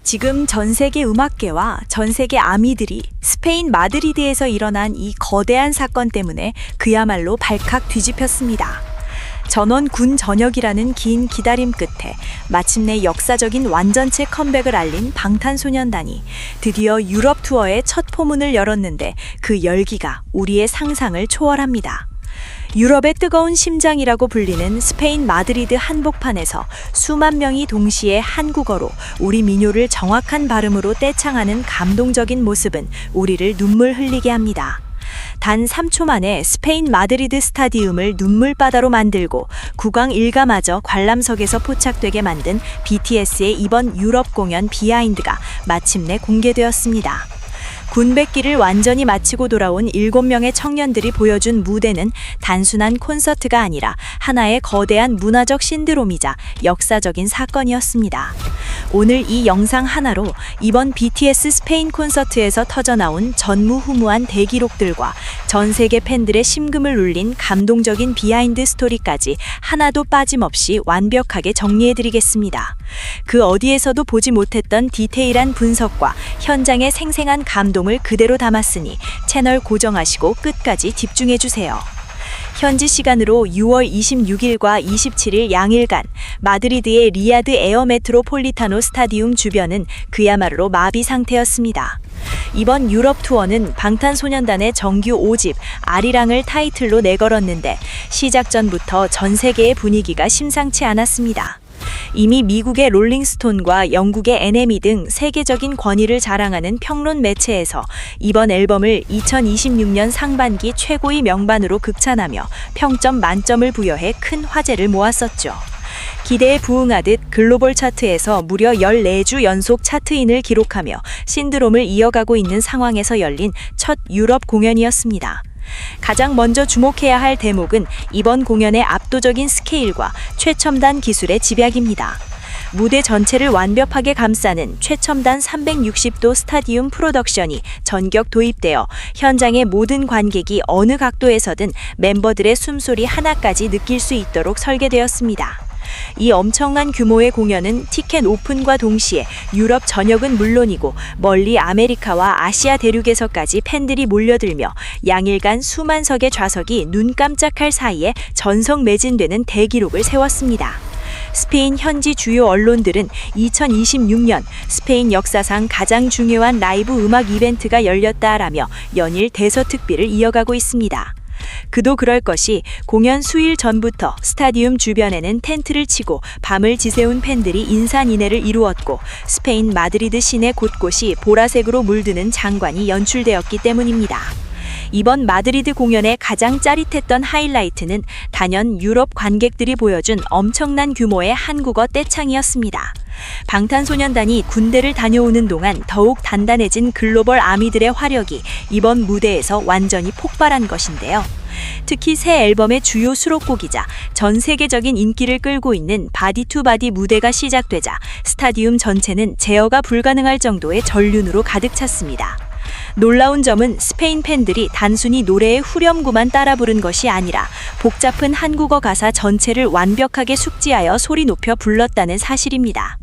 지금 전 세계 음악계와 전 세계 아미들이 스페인 마드리드에서 일어난 이 거대한 사건 때문에 그야말로 발칵 뒤집혔습니다. 전원 군 전역이라는 긴 기다림 끝에 마침내 역사적인 완전체 컴백을 알린 방탄소년단이 드디어 유럽 투어의 첫 포문을 열었는데 그 열기가 우리의 상상을 초월합니다. 유럽의 뜨거운 심장이라고 불리는 스페인 마드리드 한복판에서 수만 명이 동시에 한국어로 우리 민요를 정확한 발음으로 떼창하는 감동적인 모습은 우리를 눈물 흘리게 합니다. 단 3초 만에 스페인 마드리드 스타디움을 눈물바다로 만들고 국왕 일가마저 관람석에서 포착되게 만든 BTS의 이번 유럽 공연 비하인드가 마침내 공개되었습니다. 군백기를 완전히 마치고 돌아온 7명의 청년들이 보여준 무대는 단순한 콘서트가 아니라 하나의 거대한 문화적 신드롬이자 역사적인 사건이었습니다. 오늘 이 영상 하나로 이번 BTS 스페인 콘서트에서 터져나온 전무후무한 대기록들과 전 세계 팬들의 심금을 울린 감동적인 비하인드 스토리까지 하나도 빠짐없이 완벽하게 정리해드리겠습니다. 그 어디에서도 보지 못했던 디테일한 분석과 현장의 생생한 감동을 그대로 담았으니 채널 고정하시고 끝까지 집중해주세요. 현지 시간으로 6월 26일과 27일 양일간 마드리드의 리아드 에어 메트로폴리타노 스타디움 주변은 그야말로 마비 상태였습니다. 이번 유럽 투어는 방탄소년단의 정규 5집 아리랑을 타이틀로 내걸었는데 시작 전부터 전 세계의 분위기가 심상치 않았습니다. 이미 미국의 롤링스톤과 영국의 NME 등 세계적인 권위를 자랑하는 평론 매체에서 이번 앨범을 2026년 상반기 최고의 명반으로 극찬하며 평점 만점을 부여해 큰 화제를 모았었죠. 기대에 부응하듯 글로벌 차트에서 무려 14주 연속 차트인을 기록하며 신드롬을 이어가고 있는 상황에서 열린 첫 유럽 공연이었습니다. 가장 먼저 주목해야 할 대목은 이번 공연의 압도적인 스케일과 최첨단 기술의 집약입니다. 무대 전체를 완벽하게 감싸는 최첨단 360도 스타디움 프로덕션이 전격 도입되어 현장의 모든 관객이 어느 각도에서든 멤버들의 숨소리 하나까지 느낄 수 있도록 설계되었습니다. 이 엄청난 규모의 공연은 티켓 오픈과 동시에 유럽 전역은 물론이고 멀리 아메리카와 아시아 대륙에서까지 팬들이 몰려들며 양일간 수만 석의 좌석이 눈 깜짝할 사이에 전석 매진되는 대기록을 세웠습니다. 스페인 현지 주요 언론들은 2026년 스페인 역사상 가장 중요한 라이브 음악 이벤트가 열렸다라며 연일 대서특비를 이어가고 있습니다. 그도 그럴 것이 공연 수일 전부터 스타디움 주변에는 텐트를 치고 밤을 지새운 팬들이 인산인해를 이루었고 스페인 마드리드 시내 곳곳이 보라색으로 물드는 장관이 연출되었기 때문입니다. 이번 마드리드 공연의 가장 짜릿했던 하이라이트는 단연 유럽 관객들이 보여준 엄청난 규모의 한국어 떼창이었습니다. 방탄소년단이 군대를 다녀오는 동안 더욱 단단해진 글로벌 아미들의 화력이 이번 무대에서 완전히 폭발한 것인데요. 특히 새 앨범의 주요 수록곡이자 전 세계적인 인기를 끌고 있는 바디 투 바디 무대가 시작되자 스타디움 전체는 제어가 불가능할 정도의 전륜으로 가득 찼습니다. 놀라운 점은 스페인 팬들이 단순히 노래의 후렴구만 따라 부른 것이 아니라 복잡한 한국어 가사 전체를 완벽하게 숙지하여 소리 높여 불렀다는 사실입니다.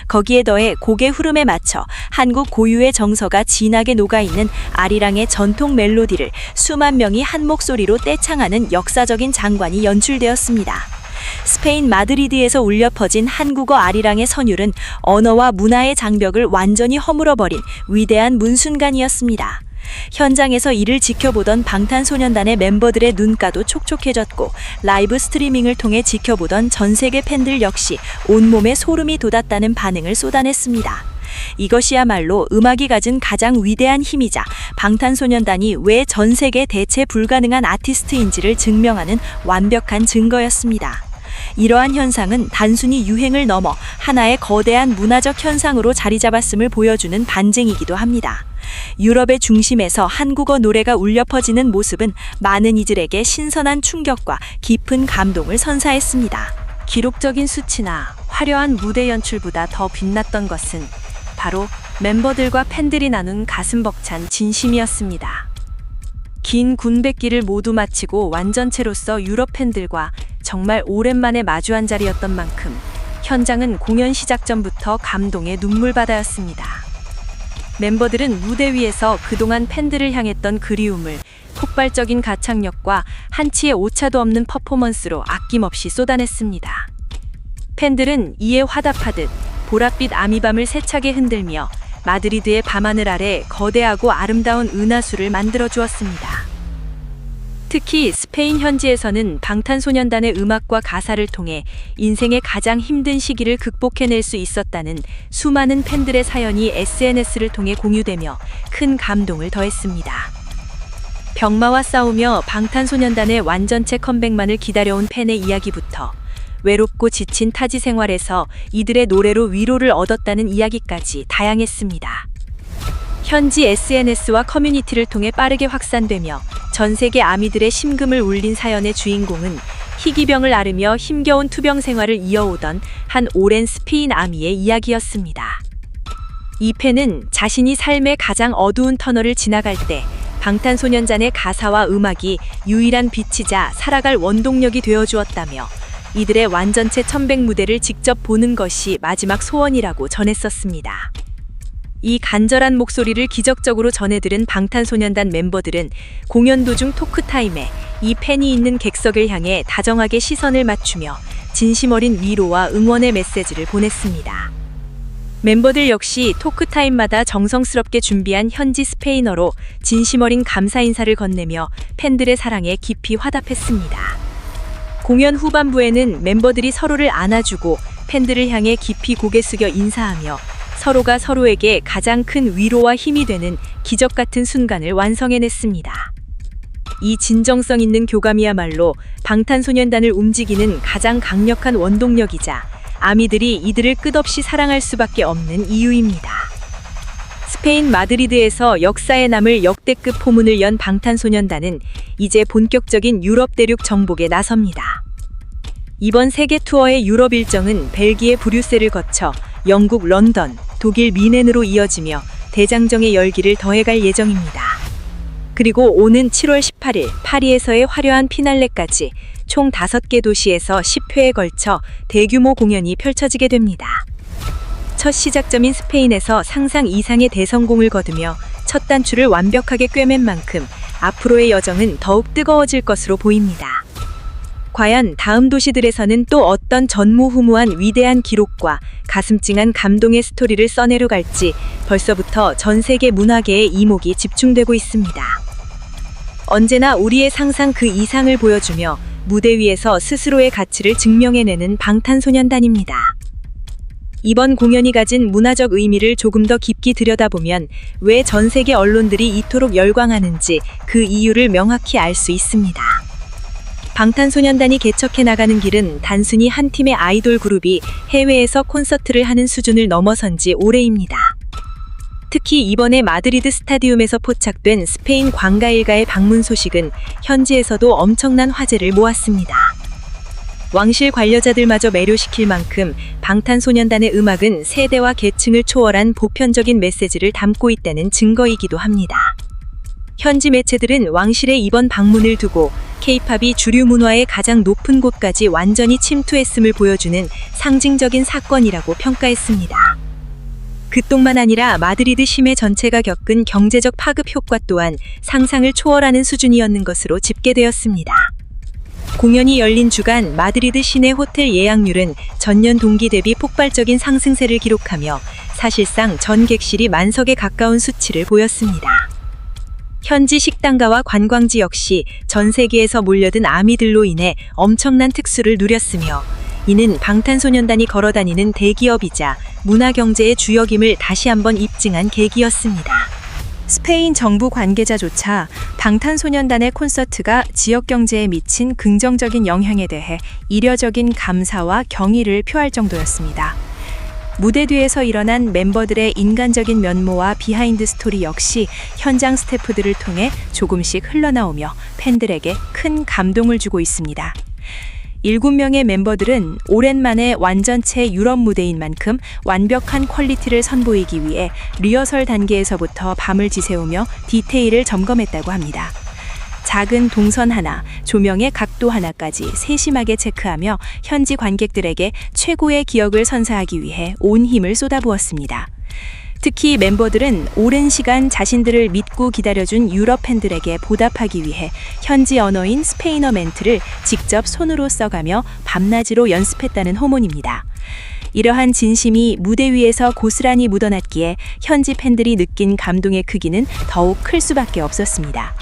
거기에 더해 곡의 흐름에 맞춰 한국 고유의 정서가 진하게 녹아있는 아리랑의 전통 멜로디를 수만 명이 한 목소리로 떼창하는 역사적인 장관이 연출되었습니다. 스페인 마드리드에서 울려 퍼진 한국어 아리랑의 선율은 언어와 문화의 장벽을 완전히 허물어버린 위대한 문순간이었습니다. 현장에서 이를 지켜보던 방탄소년단의 멤버들의 눈가도 촉촉해졌고 라이브 스트리밍을 통해 지켜보던 전 세계 팬들 역시 온몸에 소름이 돋았다는 반응을 쏟아냈습니다. 이것이야말로 음악이 가진 가장 위대한 힘이자 방탄소년단이 왜 전 세계 대체 불가능한 아티스트인지를 증명하는 완벽한 증거였습니다. 이러한 현상은 단순히 유행을 넘어 하나의 거대한 문화적 현상으로 자리 잡았음을 보여주는 반증이기도 합니다. 유럽의 중심에서 한국어 노래가 울려 퍼지는 모습은 많은 이들에게 신선한 충격과 깊은 감동을 선사했습니다. 기록적인 수치나 화려한 무대 연출보다 더 빛났던 것은 바로 멤버들과 팬들이 나눈 가슴 벅찬 진심이었습니다. 긴 군백기를 모두 마치고 완전체로서 유럽 팬들과 정말 오랜만에 마주한 자리였던 만큼 현장은 공연 시작 전부터 감동의 눈물바다였습니다. 멤버들은 무대 위에서 그동안 팬들을 향했던 그리움을 폭발적인 가창력과 한치의 오차도 없는 퍼포먼스로 아낌없이 쏟아냈습니다. 팬들은 이에 화답하듯 보랏빛 아미밤을 세차게 흔들며 마드리드의 밤하늘 아래 거대하고 아름다운 은하수를 만들어 주었습니다. 특히 스페인 현지에서는 방탄소년단의 음악과 가사를 통해 인생의 가장 힘든 시기를 극복해낼 수 있었다는 수많은 팬들의 사연이 SNS를 통해 공유되며 큰 감동을 더했습니다. 병마와 싸우며 방탄소년단의 완전체 컴백만을 기다려온 팬의 이야기부터 외롭고 지친 타지 생활에서 이들의 노래로 위로를 얻었다는 이야기까지 다양했습니다. 현지 SNS와 커뮤니티를 통해 빠르게 확산되며 전 세계 아미들의 심금을 울린 사연의 주인공은 희귀병을 앓으며 힘겨운 투병 생활을 이어오던 한 오랜 스페인 아미의 이야기였습니다. 이 팬은 자신이 삶의 가장 어두운 터널을 지나갈 때 방탄소년단의 가사와 음악이 유일한 빛이자 살아갈 원동력이 되어주었다며 이들의 완전체 컴백 무대를 직접 보는 것이 마지막 소원이라고 전했었습니다. 이 간절한 목소리를 기적적으로 전해들은 방탄소년단 멤버들은 공연 도중 토크타임에 이 팬이 있는 객석을 향해 다정하게 시선을 맞추며 진심 어린 위로와 응원의 메시지를 보냈습니다. 멤버들 역시 토크타임마다 정성스럽게 준비한 현지 스페인어로 진심 어린 감사 인사를 건네며 팬들의 사랑에 깊이 화답했습니다. 공연 후반부에는 멤버들이 서로를 안아주고 팬들을 향해 깊이 고개 숙여 인사하며 서로가 서로에게 가장 큰 위로와 힘이 되는 기적 같은 순간을 완성해냈습니다. 이 진정성 있는 교감이야말로 방탄소년단을 움직이는 가장 강력한 원동력이자 아미들이 이들을 끝없이 사랑할 수밖에 없는 이유입니다. 스페인 마드리드에서 역사에 남을 역대급 포문을 연 방탄소년단은 이제 본격적인 유럽 대륙 정복에 나섭니다. 이번 세계 투어의 유럽 일정은 벨기에 브뤼셀을 거쳐 영국 런던, 독일 미넨으로 이어지며 대장정의 열기를 더해갈 예정입니다. 그리고 오는 7월 18일 파리에서의 화려한 피날레까지 총 5개 도시에서 10회에 걸쳐 대규모 공연이 펼쳐지게 됩니다. 첫 시작점인 스페인에서 상상 이상의 대성공을 거두며 첫 단추를 완벽하게 꿰맨 만큼 앞으로의 여정은 더욱 뜨거워질 것으로 보입니다. 과연 다음 도시들에서는 또 어떤 전무후무한 위대한 기록과 가슴 찡한 감동의 스토리를 써내려 갈지 벌써부터 전 세계 문화계의 이목이 집중되고 있습니다. 언제나 우리의 상상 그 이상을 보여주며 무대 위에서 스스로의 가치를 증명해내는 방탄소년단입니다. 이번 공연이 가진 문화적 의미를 조금 더 깊이 들여다보면 왜 전 세계 언론들이 이토록 열광하는지 그 이유를 명확히 알 수 있습니다. 방탄소년단이 개척해 나가는 길은 단순히 한 팀의 아이돌 그룹이 해외에서 콘서트를 하는 수준을 넘어선 지 오래입니다. 특히 이번에 마드리드 스타디움에서 포착된 스페인 관가 일가의 방문 소식은 현지에서도 엄청난 화제를 모았습니다. 왕실 관료자들마저 매료시킬 만큼 방탄소년단의 음악은 세대와 계층을 초월한 보편적인 메시지를 담고 있다는 증거이기도 합니다. 현지 매체들은 왕실의 이번 방문을 두고 K-팝이 주류 문화의 가장 높은 곳까지 완전히 침투했음을 보여주는 상징적인 사건이라고 평가했습니다. 그뿐만 아니라 마드리드 시내 전체가 겪은 경제적 파급 효과 또한 상상을 초월하는 수준이었는 것으로 집계되었습니다. 공연이 열린 주간 마드리드 시내 호텔 예약률은 전년 동기 대비 폭발적인 상승세를 기록하며 사실상 전 객실이 만석에 가까운 수치를 보였습니다. 현지 식당가와 관광지 역시 전 세계에서 몰려든 아미들로 인해 엄청난 특수를 누렸으며 이는 방탄소년단이 걸어다니는 대기업이자 문화경제의 주역임을 다시 한번 입증한 계기였습니다. 스페인 정부 관계자조차 방탄소년단의 콘서트가 지역 경제에 미친 긍정적인 영향에 대해 이례적인 감사와 경의를 표할 정도였습니다. 무대 뒤에서 일어난 멤버들의 인간적인 면모와 비하인드 스토리 역시 현장 스태프들을 통해 조금씩 흘러나오며 팬들에게 큰 감동을 주고 있습니다. 7명의 멤버들은 오랜만에 완전체 유럽 무대인 만큼 완벽한 퀄리티를 선보이기 위해 리허설 단계에서부터 밤을 지새우며 디테일을 점검했다고 합니다. 작은 동선 하나, 조명의 각도 하나까지 세심하게 체크하며 현지 관객들에게 최고의 기억을 선사하기 위해 온 힘을 쏟아부었습니다. 특히 멤버들은 오랜 시간 자신들을 믿고 기다려준 유럽 팬들에게 보답하기 위해 현지 언어인 스페인어 멘트를 직접 손으로 써가며 밤낮으로 연습했다는 호문입니다. 이러한 진심이 무대 위에서 고스란히 묻어났기에 현지 팬들이 느낀 감동의 크기는 더욱 클 수밖에 없었습니다.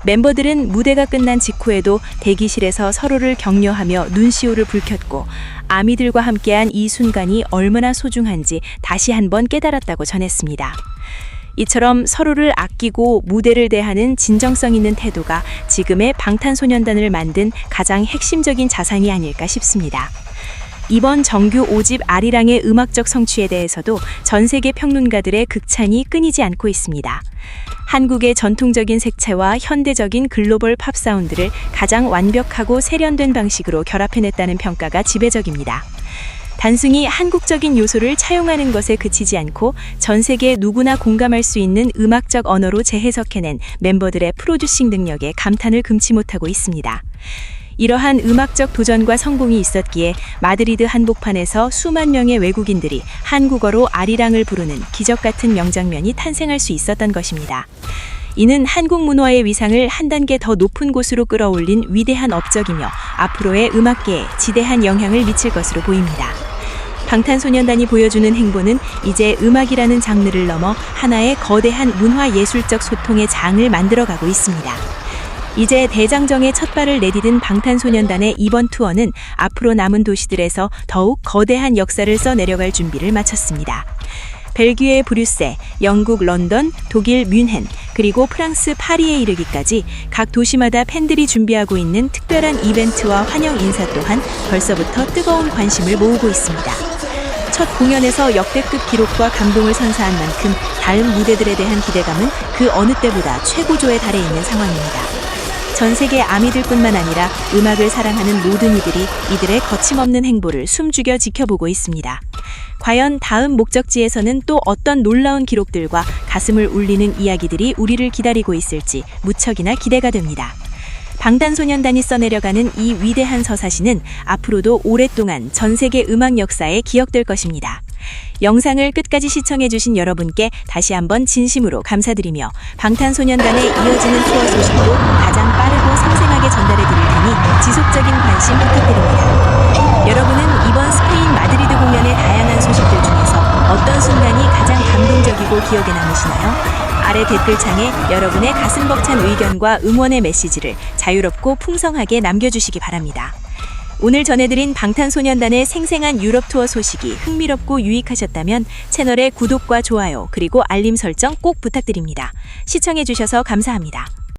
멤버들은 무대가 끝난 직후에도 대기실에서 서로를 격려하며 눈시울을 붉혔고 아미들과 함께한 이 순간이 얼마나 소중한지 다시 한번 깨달았다고 전했습니다. 이처럼 서로를 아끼고 무대를 대하는 진정성 있는 태도가 지금의 방탄소년단을 만든 가장 핵심적인 자산이 아닐까 싶습니다. 이번 정규 5집 아리랑의 음악적 성취에 대해서도 전 세계 평론가들의 극찬이 끊이지 않고 있습니다. 한국의 전통적인 색채와 현대적인 글로벌 팝 사운드를 가장 완벽하고 세련된 방식으로 결합해냈다는 평가가 지배적입니다. 단순히 한국적인 요소를 차용하는 것에 그치지 않고 전 세계 누구나 공감할 수 있는 음악적 언어로 재해석해낸 멤버들의 프로듀싱 능력에 감탄을 금치 못하고 있습니다. 이러한 음악적 도전과 성공이 있었기에 마드리드 한복판에서 수만 명의 외국인들이 한국어로 아리랑을 부르는 기적 같은 명장면이 탄생할 수 있었던 것입니다. 이는 한국 문화의 위상을 한 단계 더 높은 곳으로 끌어올린 위대한 업적이며 앞으로의 음악계에 지대한 영향을 미칠 것으로 보입니다. 방탄소년단이 보여주는 행보는 이제 음악이라는 장르를 넘어 하나의 거대한 문화예술적 소통의 장을 만들어가고 있습니다. 이제 대장정의 첫 발을 내디딘 방탄소년단의 이번 투어는 앞으로 남은 도시들에서 더욱 거대한 역사를 써내려갈 준비를 마쳤습니다. 벨기에 브뤼셀, 영국 런던, 독일 뮌헨, 그리고 프랑스 파리에 이르기까지 각 도시마다 팬들이 준비하고 있는 특별한 이벤트와 환영 인사 또한 벌써부터 뜨거운 관심을 모으고 있습니다. 첫 공연에서 역대급 기록과 감동을 선사한 만큼 다음 무대들에 대한 기대감은 그 어느 때보다 최고조에 달해 있는 상황입니다. 전 세계 아미들뿐만 아니라 음악을 사랑하는 모든 이들이 이들의 거침없는 행보를 숨죽여 지켜보고 있습니다. 과연 다음 목적지에서는 또 어떤 놀라운 기록들과 가슴을 울리는 이야기들이 우리를 기다리고 있을지 무척이나 기대가 됩니다. 방탄소년단이 써내려가는 이 위대한 서사시는 앞으로도 오랫동안 전 세계 음악 역사에 기억될 것입니다. 영상을 끝까지 시청해주신 여러분께 다시 한번 진심으로 감사드리며 방탄소년단의 이어지는 투어 소식도 가장 빠르고 생생하게 전달해드릴 테니 지속적인 관심 부탁드립니다. 여러분은 이번 스페인 마드리드 공연의 다양한 소식들 중에서 어떤 순간이 가장 감동적이고 기억에 남으시나요? 아래 댓글창에 여러분의 가슴 벅찬 의견과 응원의 메시지를 자유롭고 풍성하게 남겨주시기 바랍니다. 오늘 전해드린 방탄소년단의 생생한 유럽 투어 소식이 흥미롭고 유익하셨다면 채널의 구독과 좋아요 그리고 알림 설정 꼭 부탁드립니다. 시청해주셔서 감사합니다.